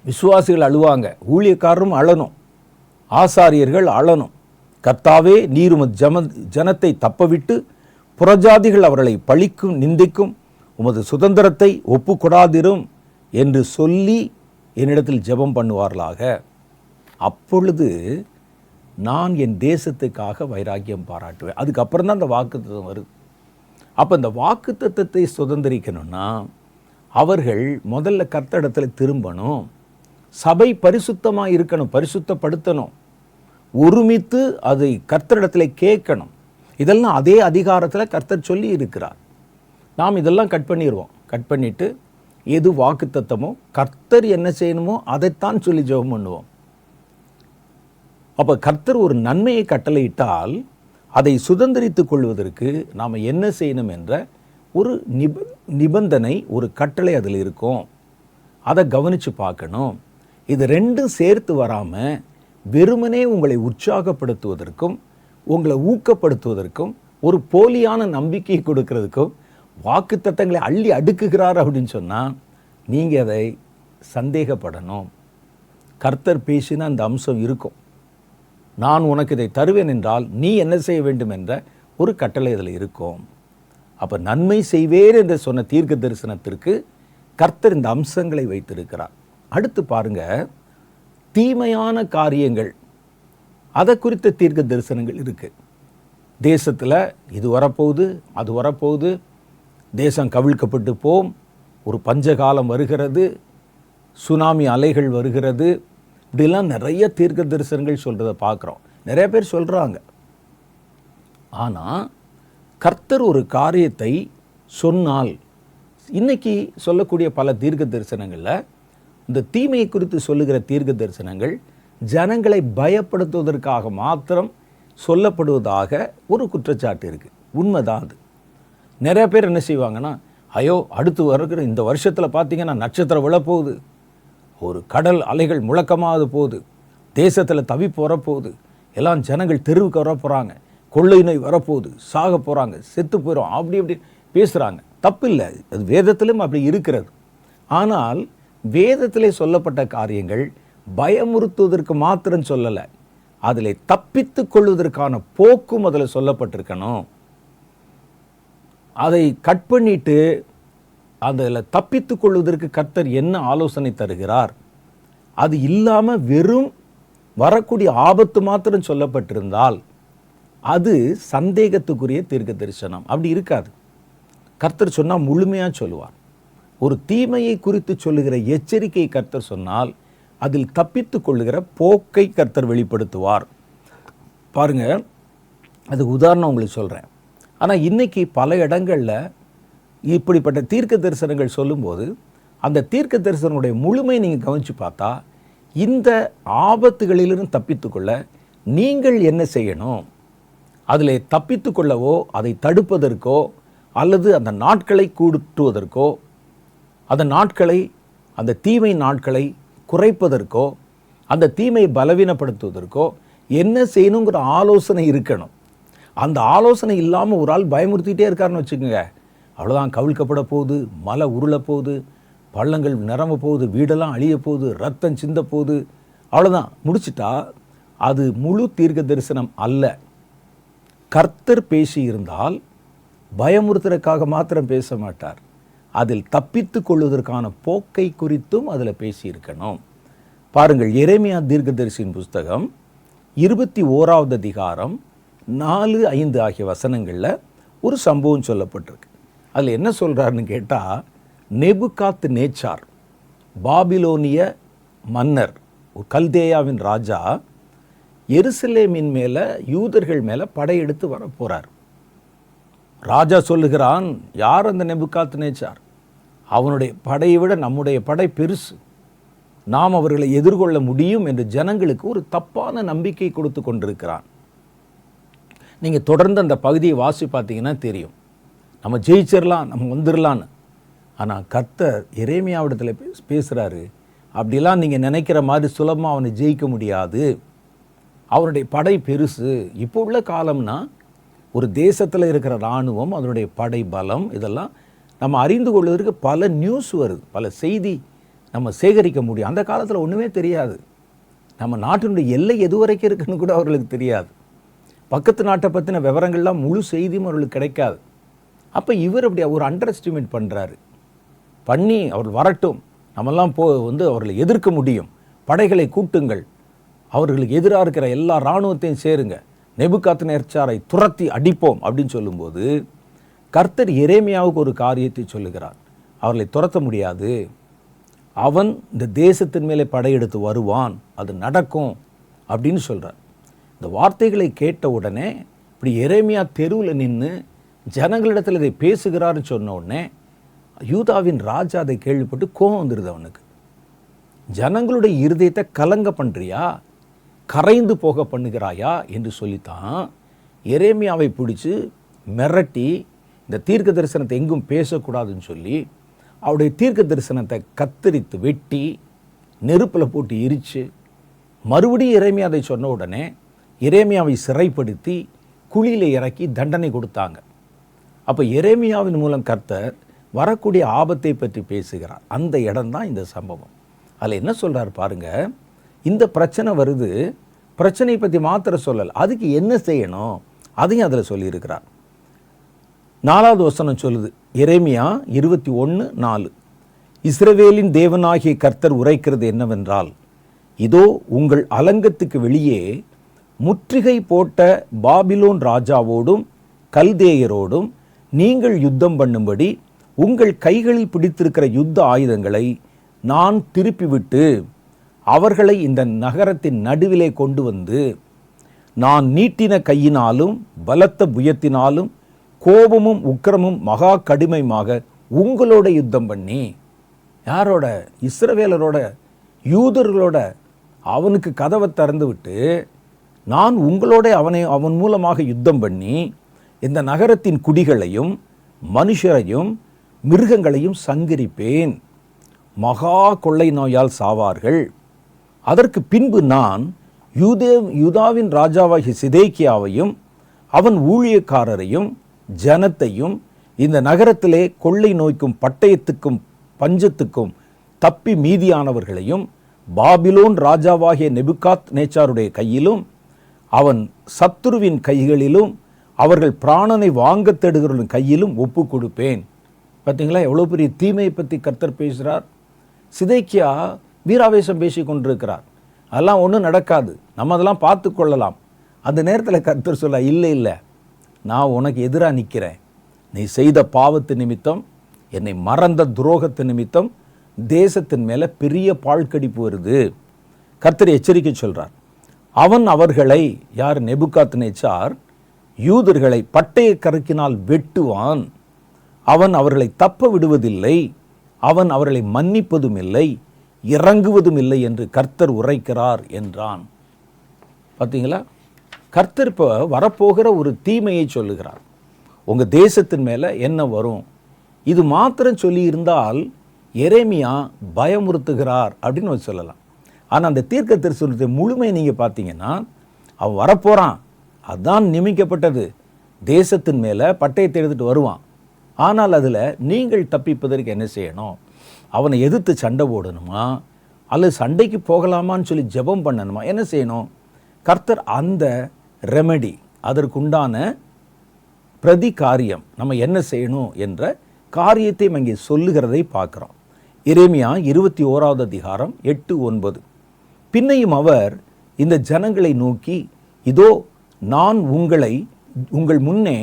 விசுவாசிகள் அழுவாங்க, ஊழியக்காரரும் அழணும், ஆசாரியர்கள் அழணும். கர்த்தாவே, நீர் உமது ஜனத்தை தப்பவிட்டு புறஜாதிகள் அவர்களை பழிக்கும் நிந்திக்கும் உமது சுதந்திரத்தை ஒப்புக்கொடாதிரும் என்று சொல்லி என்னிடத்தில் ஜெபம் பண்ணுவார்களாக. அப்பொழுது நான் என் தேசத்துக்காக வைராக்கியம் பாராட்டுவேன். அதுக்கப்புறம் தான் அந்த வாக்குத்தத்தம் வருது. அப்போ இந்த வாக்குத்தத்தத்தை சுதந்திரிக்கணும்னா அவர்கள் முதல்ல கர்த்தரிடத்தில் திரும்பணும், சபை பரிசுத்தமாக இருக்கணும், பரிசுத்தப்படுத்தணும், ஒருமித்து அதை கர்த்தரிடத்தில் கேட்கணும். இதெல்லாம் அதே அதிகாரத்தில் கர்த்தர் சொல்லி இருக்கிறார். நாம் இதெல்லாம் கட் பண்ணிடுவோம். கட் பண்ணிவிட்டு எது வாக்குத்தத்தமோ கர்த்தர் என்ன செய்யணுமோ அதைத்தான் சொல்லி ஜெபம் பண்ணுவோம். அப்போ கர்த்தர் ஒரு நன்மையை கட்டளையிட்டால் அதை சுதந்திரித்துக் கொள்வதற்கு நாம் என்ன செய்யணும் என்ற ஒரு நிபந்தனை, ஒரு கட்டளை அதில் இருக்கும். அதை கவனித்து பார்க்கணும். இது ரெண்டும் சேர்த்து வராமல் வெறுமனே உங்களை உற்சாகப்படுத்துவதற்கும் உங்களை ஊக்கப்படுத்துவதற்கும் ஒரு போலியான நம்பிக்கையை கொடுக்கறதுக்கும் வாக்குத்தத்தங்களை அள்ளி அடுக்குகிறார் அப்படின்னு சொன்னால் நீங்கள் அதை சந்தேகப்படணும். கர்த்தர் பேசினா அந்த அம்சம் இருக்கும். நான் உனக்கு இதை தருவேன் என்றால் நீ என்ன செய்ய வேண்டும் என்ற ஒரு கட்டளை இதில் இருக்கும். அப்போ நன்மை செய்வேர் என்று சொன்ன தீர்க்க தரிசனத்திற்கு கர்த்தர் இந்த அம்சங்களை வைத்திருக்கிறார். அடுத்து பாருங்க, தீமையான காரியங்கள், அதை குறித்த தீர்க்க தரிசனங்கள் இருக்குது. தேசத்தில் இது வரப்போகுது, அது வரப்போகுது, தேசம் கவிழ்க்கப்பட்டு போம், ஒரு பஞ்சகாலம் வருகிறது, சுனாமி அலைகள் வருகிறது, இப்படிலாம் நிறைய தீர்க்க தரிசனங்கள் சொல்கிறத பார்க்குறோம். நிறைய பேர் சொல்கிறாங்க. ஆனால் கர்த்தர் ஒரு காரியத்தை சொன்னால், இன்னைக்கு சொல்லக்கூடிய பல தீர்க்க தரிசனங்களில் இந்த தீமையை குறித்து சொல்லுகிற தீர்க்க தரிசனங்கள் ஜனங்களை பயப்படுத்துவதற்காக மாத்திரம் சொல்லப்படுவதாக ஒரு குற்றச்சாட்டு இருக்குது. உண்மைதான் அது. நிறைய பேர் என்ன செய்வாங்கன்னா, ஐயோ அடுத்து வருகிற இந்த வருஷத்தில் பார்த்தீங்கன்னா நட்சத்திரம் விழப்போகுது, ஒரு கடல் அலைகள் முழக்கமாக போகுது, தேசத்தில் தவிப்பு வரப்போகுது, எல்லாம் ஜனங்கள் தெருவுக்கு வரப்போகிறாங்க, கொள்ளை நோய் வரப்போகுது, சாக போகிறாங்க, செத்து போயிடும், அப்படி இப்படி பேசுகிறாங்க. தப்பில்லை, அது வேதத்திலும் அப்படி இருக்கிறது. ஆனால் வேதத்திலே சொல்லப்பட்ட காரியங்கள் பயமுறுத்துவதற்கு மாத்திரம் சொல்லலை, அதில் தப்பித்து கொள்வதற்கான போக்கும் அதில் சொல்லப்பட்டிருக்கணும். அதை கட் பண்ணிட்டு அதில் தப்பித்து கொள்வதற்கு கர்த்தர் என்ன ஆலோசனை தருகிறார், அது இல்லாமல் வெறும் வரக்கூடிய ஆபத்து மாத்திரம் சொல்லப்பட்டிருந்தால் அது சந்தேகத்துக்குரிய தீர்க்க தரிசனம். அப்படி இருக்காது. கர்த்தர் சொன்னால் முழுமையாக சொல்லுவார். ஒரு தீமையை குறித்து சொல்லுகிற எச்சரிக்கையை கர்த்தர் சொன்னால் அதில் தப்பித்து கொள்ளுகிற போக்கை கர்த்தர் வெளிப்படுத்துவார். பாருங்க, அது உதாரணம் உங்களுக்கு சொல்கிறேன். ஆனால் இன்னைக்கு பல இடங்களில் இப்படிப்பட்ட தீர்க்க தரிசனங்கள் சொல்லும்போது அந்த தீர்க்க தரிசனங்களுடைய முழுமை நீங்கள் கவனித்து பார்த்தா, இந்த ஆபத்துகளிலிருந்து தப்பித்துக்கொள்ள நீங்கள் என்ன செய்யணும், அதில் தப்பித்து கொள்ளவோ அதை தடுப்பதற்கோ அல்லது அந்த நாட்களை கூட்டுவதற்கோ அந்த நாட்களை, அந்த தீமை நாட்களை குறைப்பதற்கோ அந்த தீமையை பலவீனப்படுத்துவதற்கோ என்ன செய்யணுங்கிற ஆலோசனை இருக்கணும். அந்த ஆலோசனை இல்லாமல் ஒரு ஆள் பயமுறுத்திட்டே இருக்காருன்னு வச்சுக்கோங்க, அவ்வளோதான். கவிழ்க்கப்பட போகுது, மலை உருள போகுது, பள்ளங்கள் நிரம்ப போகுது, வீடெல்லாம் அழிய போகுது, ரத்தம் சிந்த போகுது, அவ்வளோதான், முடிச்சிட்டா. அது முழு தீர்க்க தரிசனம் அல்ல. கர்த்தர் பேசி இருந்தால் பயமுறுத்துறதுக்காக மாத்திரம் பேச மாட்டார், அதில் தப்பித்து கொள்வதற்கான போக்கை குறித்தும் அதில் பேசியிருக்கணும். பாருங்கள், எரேமியா தீர்க்கதரிசியின் புஸ்தகம் 21வது அதிகாரம் 4, 5 ஆகிய வசனங்களில் ஒரு சம்பவம் சொல்லப்பட்டிருக்கு. அதில் என்ன சொல்கிறாருன்னு கேட்டால், நேபுகாத் நேச்சார், பாபிலோனிய மன்னர், ஒரு கல்தேயாவின் ராஜா, எருசலேமின் மேலே, யூதர்கள் மேலே படையெடுத்து வர போகிறார். ராஜா சொல்லுகிறான், யார் அந்த நேபுகாத் நேச்சார்? அவனுடைய படையை விட நம்முடைய படை பெருசு, நாம் அவர்களை எதிர்கொள்ள முடியும் என்று ஜனங்களுக்கு ஒரு தப்பான நம்பிக்கை கொடுத்து கொண்டிருக்கிறான். நீங்கள் தொடர்ந்து அந்த பகுதியை வாசி பார்த்தீங்கன்னா தெரியும், நம்ம ஜெயிச்சிடலாம், நம்ம வந்துடலான்னு. ஆனால் கர்த்தர் எரேமியாவிடத்தில் பேசுகிறாரு, அப்படிலாம் நீங்கள் நினைக்கிற மாதிரி சுலபமாக அவனை ஜெயிக்க முடியாது, அவனுடைய படை பெருசு. இப்போ உள்ள காலம்னா ஒரு தேசத்தில் இருக்கிற இராணுவம், அதனுடைய படை பலம், இதெல்லாம் நம்ம அறிந்து கொள்வதற்கு பல நியூஸ் வருது, பல செய்தி நம்ம சேகரிக்க முடியும். அந்த காலத்தில் ஒன்றுமே தெரியாது. நம்ம நாட்டினுடைய எல்லை எது வரைக்கும் இருக்குன்னு கூட அவர்களுக்கு தெரியாது. பக்கத்து நாட்டை பற்றின விவரங்கள்லாம் முழு செய்தியும் அவர்களுக்கு கிடைக்காது. அப்போ இவர் அப்படி ஒரு அண்டர் எஸ்டிமேட் பண்ணுறாரு. பண்ணி அவர் வரட்டும், நம்மெல்லாம் அவர்களை எதிர்க்க முடியும், படைகளை கூட்டுங்கள், அவர்களுக்கு எதிராக இருக்கிற எல்லா இராணுவத்தையும் சேருங்க, நேபுகாத் நேச்சாரை துரத்தி அடிப்போம் அப்படின்னு சொல்லும்போது கர்த்தர் எரேமியாவுக்கு ஒரு காரியத்தை சொல்லுகிறார். அவர்களை துரத்த முடியாது, அவன் இந்த தேசத்தின் மேலே படையெடுத்து வருவான், அது நடக்கும் அப்படின்னு சொல்கிறார். இந்த வார்த்தைகளை கேட்ட உடனே இப்படி எரேமியா தெருவில் நின்று ஜனங்களிடத்தில் இதை பேசுகிறாருன்னு சொன்ன உடனே யூதாவின் ராஜா அதை கேள்விப்பட்டு கோபம் வந்துடுது அவனுக்கு. ஜனங்களுடைய இருதயத்தை கலங்க பண்ணுறியா, கரைந்து போக பண்ணுகிறாயா என்று சொல்லித்தான் எரேமியாவை பிடிச்சி மிரட்டி இந்த தீர்க்க தரிசனத்தை எங்கும் பேசக்கூடாதுன்னு சொல்லி அவருடைய தீர்க்க தரிசனத்தை கத்தரித்து வெட்டி நெருப்பில் போட்டு எரித்து மறுபடியும் எரேமியா அதை சொன்ன உடனே எரேமியாவை சிறைப்படுத்தி குழியில் இறக்கி தண்டனை கொடுத்தாங்க. அப்போ எரேமியாவின் மூலம் கர்த்தர் வரக்கூடிய ஆபத்தை பற்றி பேசுகிறார். அந்த இடம்தான் இந்த சம்பவம். அதில் என்ன சொல்கிறார் பாருங்கள், இந்த பிரச்சனை வருது, பிரச்சனையை பற்றி மாத்திரம் சொல்லலை, அதுக்கு என்ன செய்யணும் அதையும் அதில் சொல்லியிருக்கிறார். 4வது வசனம் சொல்லுது, எரேமியா 21:4, இஸ்ரவேலின் தேவனாகிய கர்த்தர் உரைக்கிறது என்னவென்றால், இதோ உங்கள் அலங்கத்துக்கு வெளியே முற்றுகை போட்ட பாபிலோன் ராஜாவோடும் கல்தேயரோடும் நீங்கள் யுத்தம் பண்ணும்படி உங்கள் கைகளில் பிடித்திருக்கிற யுத்த ஆயுதங்களை நான் திருப்பிவிட்டு அவர்களை இந்த நகரத்தின் நடுவிலே கொண்டு வந்து நான் நீட்டின கையினாலும் பலத்த புயத்தினாலும் கோபமும் உக்கிரமும் மகா கடுமையுமாக உங்களோட யுத்தம் பண்ணி, யாரோட? இஸ்ரவேலரோட, யூதர்களோட. அவனுக்கு கதவை திறந்து விட்டு நான் உங்களோட அவன் மூலமாக யுத்தம் பண்ணி இந்த நகரத்தின் குடிகளையும் மனுஷரையும் மிருகங்களையும் சங்கரிப்பேன், மகா கொள்ளை நோயால் சாவார்கள். அதற்கு பின்பு நான் யூதாவின் ராஜாவாகிய சிதேக்கியாவையும் அவன் ஊழியக்காரரையும் ஜனத்தையும் இந்த நகரத்திலே கொள்ளை நோய்க்கும் பட்டயத்துக்கும் பஞ்சத்துக்கும் தப்பி மீதியானவர்களையும் பாபிலோன் ராஜாவாகிய நேபுகாத் நேச்சாருடைய கையிலும் அவன் சத்துருவின் கைகளிலும் அவர்கள் பிராணனை வாங்க தேடுகிறவர்களின் கையிலும் ஒப்பு கொடுப்பேன். பார்த்தீங்களா எவ்வளோ பெரிய தீமையை பற்றி கர்த்தர் பேசுகிறார். சிதேக்கியா வீராவேசம் பேசி கொண்டிருக்கிறார், அதெல்லாம் ஒன்றும் நடக்காது, நம்ம அதெல்லாம் பார்த்து கொள்ளலாம். அந்த நேரத்தில் கர்த்தர் சொல்ல, இல்லை இல்லை, நான் உனக்கு எதிராக நிற்கிறேன். நீ செய்த பாவத்து நிமித்தம், என்னை மறந்த துரோகத்து நிமித்தம் தேசத்தின் மேலே பெரிய பாழ்கடிப்பு வருது. கர்த்தர் எச்சரிக்கை சொல்கிறார். அவன் அவர்களை, யார்? நேபுகாத் நேச்சார் யூதர்களை பட்டய கருக்கினால் வெட்டுவான். அவன் அவர்களை தப்ப விடுவதில்லை, அவன் அவர்களை மன்னிப்பதும் இல்லை, இறங்குவதும் இல்லை என்று கர்த்தர் உரைக்கிறார் என்றான். பார்த்தீங்களா, கர்த்தர் இப்போ வரப்போகிற ஒரு தீமையை சொல்லுகிறார். உங்கள் தேசத்தின் மேலே என்ன வரும்? இது மாத்திரம் சொல்லி இருந்தால் எரேமியா பயமுறுத்துகிறார் அப்படின்னு சொல்லலாம். ஆனால் அந்த தீர்க்க தரிசனத்தை முழுமை நீங்கள் பார்த்தீங்கன்னா, அவன் வரப்போகிறான், அதுதான் நியமிக்கப்பட்டது, தேசத்தின் மேலே பட்டயத்தை எடுத்துகிட்டு வருவான். ஆனால் அதில் நீங்கள் தப்பிப்பதற்கு என்ன செய்யணும்? அவனை எதிர்த்து சண்டை போடணுமா, அல்லது சண்டைக்கு போகலாமான்னு சொல்லி ஜெபம் பண்ணணுமா, என்ன செய்யணும்? கர்த்தர் அந்த ரெமெடி, அதற்குண்டான பிரதி காரியம், நம்ம என்ன செய்யணும் என்ற காரியத்தை அங்கே சொல்லுகிறதை பார்க்குறோம். எரேமியா 21வது அதிகாரம் 8-9. பின்னையும் அவர் இந்த ஜனங்களை நோக்கி, இதோ நான் உங்கள் முன்னே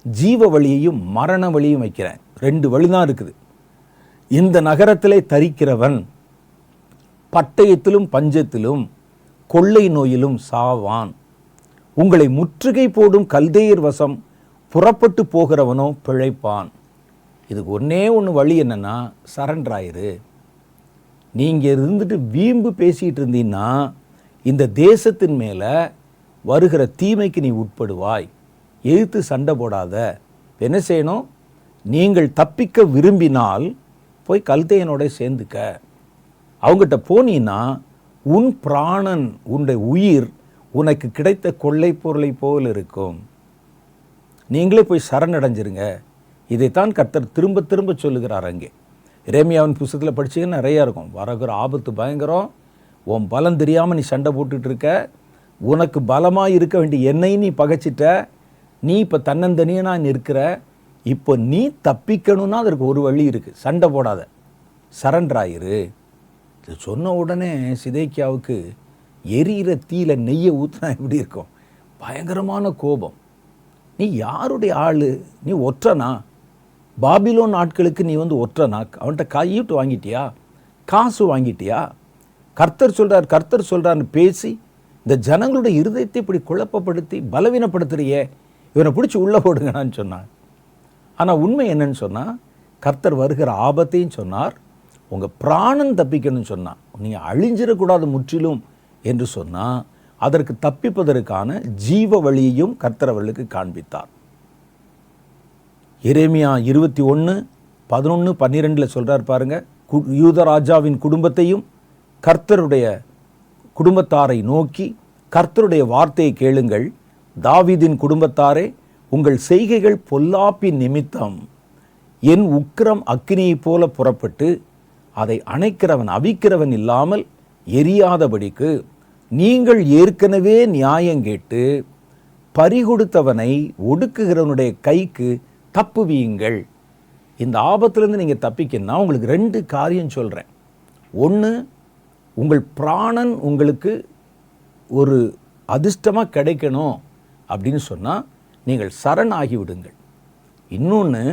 ஜீவ வழியையும் மரண வழியும் வைக்கிறேன். 2 வழி தான் இருக்குது. இந்த நகரத்திலே தரிக்கிறவன் பட்டயத்திலும் பஞ்சத்திலும் கொள்ளை நோயிலும் சாவான். உங்களை முற்றுகை போடும் கல்தேயர் வசம் புறப்பட்டு போகிறவனோ பிழைப்பான். இதுக்கு ஒன்று வழி என்னன்னா, சரண்டர் ஆயிரு. நீங்கள் இருந்துட்டு வீம்பு பேசிகிட்டு இருந்தீங்கன்னா இந்த தேசத்தின் மேலே வருகிற தீமைக்கு நீ உட்படுவாய். எதிர்த்து சண்டை போடாத. என்ன செய்யணும்? நீங்கள் தப்பிக்க விரும்பினால் போய் கல்தேயனோட சேர்ந்துக்க. அவங்ககிட்ட போனீன்னா உன் பிராணன், உன்னுடைய உயிர் உனக்கு கிடைத்த கொள்ளை பொருளை போல் இருக்கும். நீங்களே போய் சரணடைஞ்சிருங்க. இதைத்தான் கர்த்தர் திரும்ப திரும்ப சொல்லுகிறார். அங்கே எரேமியாவின் புஸ்தகத்தில் படிச்சீங்கன்னா நிறையா இருக்கும். வரகிற ஆபத்து பயங்கரம். உன் பலம் தெரியாமல் நீ சண்டை போட்டுட்டு இருக்க. உனக்கு பலமாக இருக்க வேண்டிய என்னையும் நீ பகைச்சிட்ட. நீ இப்போ தன்னந்தனியாக இருக்கிற. இப்போ நீ தப்பிக்கணும்னா அதற்கு ஒரு வழி இருக்குது. சண்டை போடாத, சரண்டர் ஆயிரு. இது சொன்ன உடனே சிதேக்கியாவுக்கு எரியிற தீயில நெய்யை ஊற்றினா எப்படி இருக்கும்? பயங்கரமான கோபம். நீ யாருடைய ஆள்? நீ ஒற்றனா? பாபிலோன் நாட்களுக்கு நீ ஒற்றனா? அவன்கிட்ட கையிட்டு வாங்கிட்டியா? காசு வாங்கிட்டியா? கர்த்தர் சொல்கிறார்னு பேசி இந்த ஜனங்களுடைய இருதயத்தை இப்படி குழப்பப்படுத்தி பலவீனப்படுத்துறியே, இவனை பிடிச்சி உள்ளே போடுங்கன்னு சொன்னான். ஆனால் உண்மை என்னன்னு சொன்னால், கர்த்தர் வருகிற ஆபத்தையும் சொன்னார், உங்கள் பிராணன் தப்பிக்கணும்னு சொன்னான். நீங்கள் அழிஞ்சிடக்கூடாது முற்றிலும் என்று சொன்னால், அதற்கு தப்பிப்பதற்கான ஜீவ வழியையும் கர்த்தர் அவர்களுக்கு காண்பித்தார். எரேமியா 21:11-12 சொல்கிறார் பாருங்க. யூதராஜாவின் குடும்பத்தையும் கர்த்தருடைய குடும்பத்தாரை நோக்கி, கர்த்தருடைய வார்த்தையை கேளுங்கள். தாவீதின் குடும்பத்தாரே, உங்கள் செய்கைகள் பொல்லாப்பின் நிமித்தம் என் உக்கிரம் அக்கினியைப் போல புறப்பட்டு அதை அணைக்கிறவன் அவிக்கிறவன் இல்லாமல் எரியாதபடிக்கு நீங்கள் ஏற்கனவே நியாயங்கேட்டு பறிகொடுத்தவனை ஒடுக்குகிறவனுடைய கைக்கு தப்புவீங்கள். இந்த ஆபத்திலிருந்து நீங்கள் தப்பிக்கணும்னா உங்களுக்கு 2 காரியம் சொல்கிறேன். ஒன்று, உங்கள் பிராணன் உங்களுக்கு ஒரு அதிர்ஷ்டமாக கிடைக்கணும் அப்படின்னு சொன்னால் நீங்கள் சரணாகி விடுங்கள். இன்னொன்று,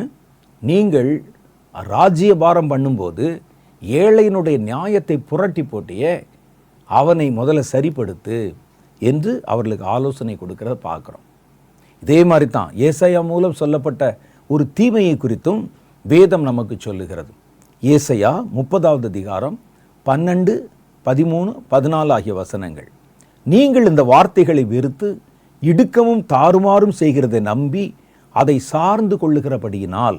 நீங்கள் ராஜ்யபாரம் பண்ணும்போது ஏழையினுடைய நியாயத்தை புரட்டி போட்டியே, அவனை முதல்ல சரிப்படுத்து என்று அவர்களுக்கு ஆலோசனை கொடுக்கிறத பார்க்குறோம். இதே மாதிரி தான் ஏசாயா மூலம் சொல்லப்பட்ட ஒரு தீமையை குறித்தும் வேதம் நமக்கு சொல்லுகிறது. ஏசாயா 30வது அதிகாரம் 12, 13, 14 ஆகிய வசனங்கள். நீங்கள் இந்த வார்த்தைகளை வெறுத்து இடுக்கமும் தாறுமாறும் செய்கிறதை நம்பி அதை சார்ந்து கொள்ளுகிறபடியினால்.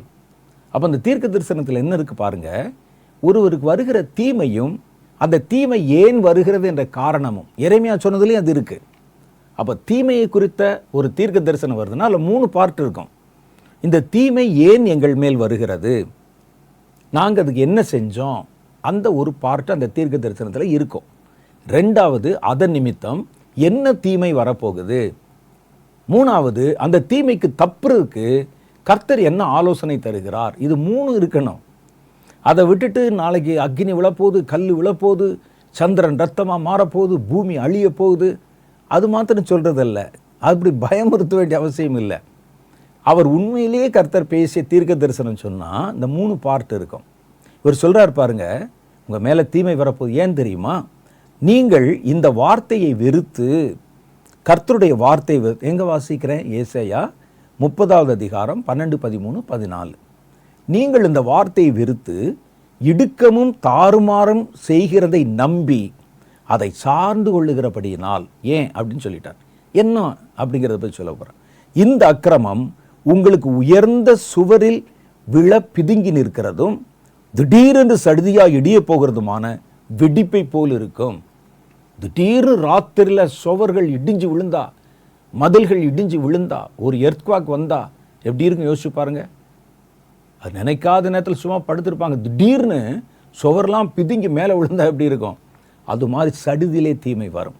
அப்போ அந்த தீர்க்க தரிசனத்தில் என்ன இருக்குது பாருங்க. ஒருவருக்கு வருகிற தீமையும் அந்த தீமை ஏன் வருகிறது என்ற காரணமும் எரேமியா சொன்னதுலேயும் அது இருக்குது. அப்போ தீமையை குறித்த ஒரு தீர்க்க தரிசனம் வருதுன்னா அதில் 3 பார்ட் இருக்கும். இந்த தீமை ஏன் எங்கள் மேல் வருகிறது, நாங்கள் அதுக்கு என்ன செஞ்சோம், அந்த ஒரு பார்ட் அந்த தீர்க்க தரிசனத்தில் இருக்கும். 2வது, அதன் நிமித்தம் என்ன தீமை வரப்போகுது. 3வது, அந்த தீமைக்கு தப்புறதுக்கு கர்த்தர் என்ன ஆலோசனை தருகிறார். இது 3 இருக்கணும். அதை விட்டுட்டு நாளைக்கு அக்னி விழப்போகுது, கல் விழப்போகுது, சந்திரன் ரத்தமாக மாறப்போகுது, பூமி அழிய போகுது, அது மாத்திரம் சொல்கிறதல்ல. அப்படி பயமுறுத்த வேண்டிய அவசியம் இல்லை. அவர் உண்மையிலேயே கர்த்தர் பேசிய தீர்க்க தரிசனம் சொன்னால் இந்த 3 பார்ட் இருக்கும். இவர் சொல்கிறார் பாருங்க, உங்கள் மேலே தீமை வரப்போகுது. ஏன் தெரியுமா? நீங்கள் இந்த வார்த்தையை வெறுத்து, கர்த்தருடைய வார்த்தை எங்கே வாசிக்கிறேன்? ஏசாயா 30வது அதிகாரம் 12, 13, 14. நீங்கள் இந்த வார்த்தையை வெறுத்து இடுக்கமும் தாறுமாறும் செய்கிறதை நம்பி அதை சார்ந்து கொள்ளுகிறபடியினால். ஏன் அப்படின்னு சொல்லிட்டார். என்ன அப்படிங்கிறத பற்றி சொல்ல போகிறேன். இந்த அக்கிரமம் உங்களுக்கு உயர்ந்த சுவரில் விழ பிதுங்கி நிற்கிறதும் திடீரென்று சடுதியா இடிய போகிறதுமான வெடிப்பை போல் இருக்கும். திடீர்னு ராத்திரியில் சுவர்கள் இடிஞ்சு விழுந்தா, மதில்கள் இடிஞ்சு விழுந்தா, ஒரு எர்த்குவாக் வந்தா எப்படி இருக்கும் யோசிச்சு பாருங்க. அது நினைக்காத நேரத்தில் சும்மா படுத்திருப்பாங்க, திடீர்னு சுவர்லாம் பிதுங்கி மேலே விழுந்தா எப்படி இருக்கும்? அது மாதிரி சடுதியிலே தீமை வரும்.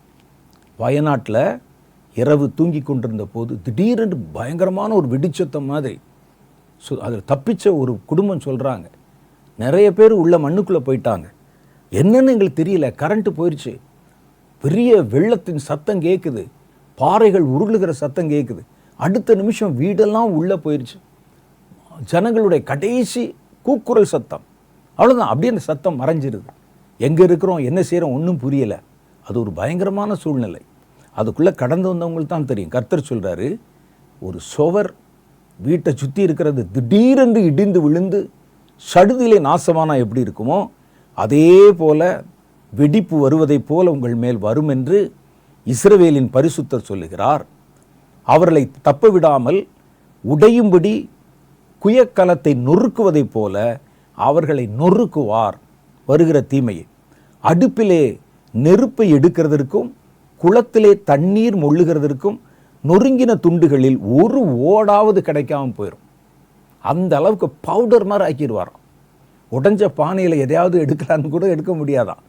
வயநாட்டில் இரவு தூங்கி கொண்டிருந்த போது திடீரென்று பயங்கரமான ஒரு வெடிச்சத்தம் மாதிரி அதில் தப்பிச்ச ஒரு குடும்பம் சொல்கிறாங்க. நிறைய பேர் உள்ள மண்ணுக்குள்ளே போயிட்டாங்க. என்னன்னு எங்களுக்கு தெரியல, கரண்ட்டு போயிடுச்சு, பெரிய வெள்ளத்தின் சத்தம் கேட்குது, பாறைகள் உருளுகிற சத்தம் கேட்குது. அடுத்த நிமிஷம் வீடெல்லாம் உள்ளே போயிடுச்சு. ஜனங்களுடைய கடைசி கூக்குரல் சத்தம், அவ்வளோதான். அப்படியே அந்த சத்தம் மறைஞ்சிருது. எங்கே இருக்கிறோம், என்ன செய்கிறோம் ஒன்றும் புரியலை. அது ஒரு பயங்கரமான சூழ்நிலை. அதுக்குள்ளே கடந்து வந்தவங்களுக்கு தான் தெரியும். கர்த்தர் சொல்கிறாரு, ஒரு சுவர் வீட்டை சுற்றி இருக்கிறது திடீரென்று இடிந்து விழுந்து சடுதியிலே நாசமானா எப்படி இருக்குமோ அதே போல வெடிப்பு வருவதைப் போல உங்கள் மேல் வரும் என்று இஸ்ரவேலின் பரிசுத்தர் சொல்லுகிறார். அவர்களை தப்ப விடாமல் உடையும்படி குயக்கலத்தை நொறுக்குவதைப் போல அவர்களை நொறுக்குவார். வருகிற தீமையை அடுப்பிலே நெருப்பை எடுக்கிறதற்கும் குளத்திலே தண்ணீர் மொள்ளுகிறதற்கும் நொறுங்கின துண்டுகளில் ஒரு ஓடாவது கிடைக்காம போயிடும். அந்த அளவுக்கு பவுடர் மாதிரி ஆக்கிடுவாராம். உடஞ்ச பானையில் எதையாவது எடுக்கலான்னு கூட எடுக்க முடியாதான்,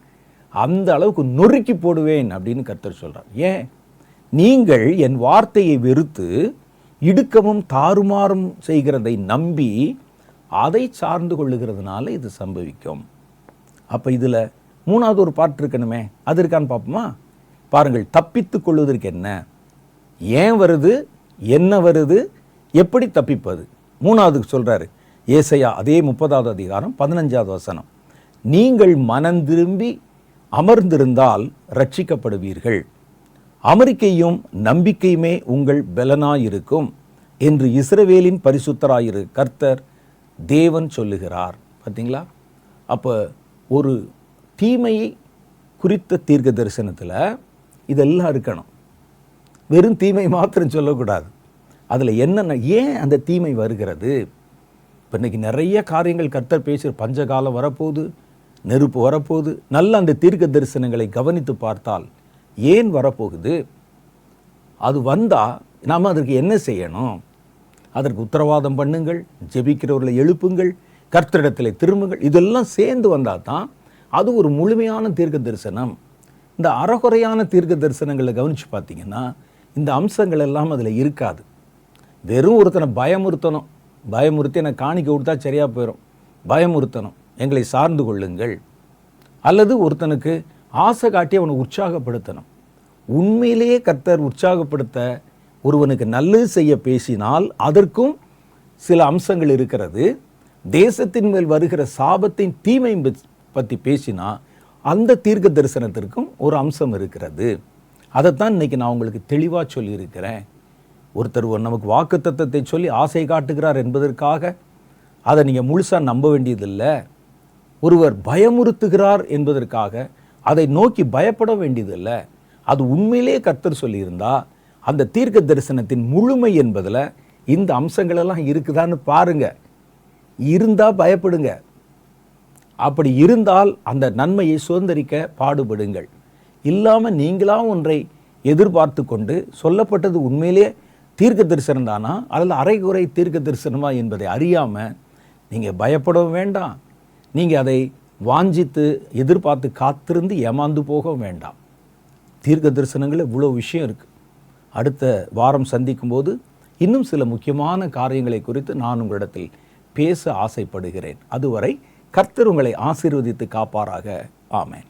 அந்த அளவுக்கு நொறுக்கி போடுவேன் அப்படின்னு கர்த்தர் சொல்கிறார். ஏன்? நீங்கள் என் வார்த்தையை வெறுத்து இடுக்கமும் தாறுமாறும் செய்கிறதை நம்பி அதை சார்ந்து கொள்ளுகிறதுனால இது சம்பவிக்கும். அப்போ இதில் மூணாவது ஒரு பாட்டு இருக்கணுமே, அது இருக்கான்னு பார்ப்போமா? பாருங்கள், தப்பித்து கொள்வதற்கு என்ன, ஏன் வருது, என்ன வருது, எப்படி தப்பிப்பது? மூணாவதுக்கு சொல்கிறாரு ஏசாயா அதே 30வது அதிகாரம் 15வது வசனம், நீங்கள் மனம் திரும்பி அமர்ந்திருந்தால் ரட்சிக்கப்படுவீர்கள், அமெரிக்கையும் நம்பிக்கையுமே உங்கள் பலனாயிருக்கும் என்று இஸ்ரவேலின் பரிசுத்தராயிரு கர்த்தர் தேவன் சொல்லுகிறார். பார்த்தீங்களா? அப்போ ஒரு தீமையை குறித்த தீர்க்க தரிசனத்தில் இதெல்லாம் இருக்கணும். வெறும் தீமை மாத்திரம் சொல்லக்கூடாது. அதில் என்னென்ன, ஏன் அந்த தீமை வருகிறது? இப்போ இன்றைக்கி நிறைய காரியங்கள் கர்த்தர் பேசுகிற, பஞ்சகாலம் வரப்போகுது, நெருப்பு வரப்போகுது. நல்ல அந்த தீர்க்க தரிசனங்களை கவனித்து பார்த்தால் ஏன் வரப்போகுது, அது வந்தால் நாம் அதற்கு என்ன செய்யணும், அதற்கு உத்தரவாதம் பண்ணுங்கள், ஜெபிக்கிறவர்களை எழுப்புங்கள், கர்த்தரிடத்தில் திரும்புங்கள். இதெல்லாம் சேர்ந்து வந்தால் தான் அது ஒரு முழுமையான தீர்க்க தரிசனம். இந்த அறகுறையான தீர்க்க தரிசனங்களை கவனித்து பார்த்தீங்கன்னா இந்த அம்சங்கள் எல்லாம் அதில் இருக்காது. வெறும் ஒருத்தனை பயமுறுத்தணும், பயமுறுத்தி எனக்கு காணிக்க கொடுத்தா சரியாக போயிடும், பயமுறுத்தணும், எங்களை சார்ந்து கொள்ளுங்கள், அல்லது ஒருத்தனுக்கு ஆசை காட்டி அவனை உற்சாகப்படுத்தணும். உண்மையிலேயே கர்த்தர் உற்சாகப்படுத்த ஒருவனுக்கு நல்லது செய்ய பேசினால் அதற்கும் சில அம்சங்கள் இருக்கிறது. தேசத்தின் மேல் வருகிற சாபத்தின் தீமை பற்றி பேசினா அந்த தீர்க்க தரிசனத்திற்கும் ஒரு அம்சம் இருக்கிறது. அதைத்தான் இன்றைக்கி நான் உங்களுக்கு தெளிவாக சொல்லியிருக்கிறேன். ஒருத்தர் நமக்கு வாக்குத்தத்தத்தை சொல்லி ஆசை காட்டுகிறார் என்பதற்காக அதை நீங்கள் முழுசாக நம்ப வேண்டியதில்லை. ஒருவர் பயமுறுத்துகிறார் என்பதற்காக அதை நோக்கி பயப்பட வேண்டியதில்லை. அது உண்மையிலே கர்த்தர் சொல்லியிருந்தா அந்த தீர்க்க தரிசனத்தின் முழுமை என்பதில் இந்த அம்சங்களெல்லாம் இருக்குதான்னு பாருங்க. இருந்தால் பயப்படுங்க, அப்படி இருந்தால் அந்த நன்மையை சுதந்திரிக்க பாடுபடுங்கள். இல்லாமல் நீங்களாம் ஒன்றை எதிர்பார்த்து கொண்டு சொல்லப்பட்டது உண்மையிலே தீர்க்க தரிசனம் தானா அல்லது அரைகுறை தீர்க்க தரிசனமா என்பதை அறியாமல் நீங்கள் பயப்படவும் வேண்டாம், நீங்கள் அதை வாஞ்சித்து எதிர்பார்த்து காத்திருந்து ஏமாந்து போக வேண்டாம். தீர்க்க தரிசனங்கள் இவ்வளோ விஷயம் இருக்குது. அடுத்த வாரம் சந்திக்கும் போது இன்னும் சில முக்கியமான காரியங்களை குறித்து நான் உங்களிடத்தில் பேச ஆசைப்படுகிறேன். அதுவரை கர்த்தர் உங்களை ஆசீர்வதித்து காப்பாராக. ஆமென்.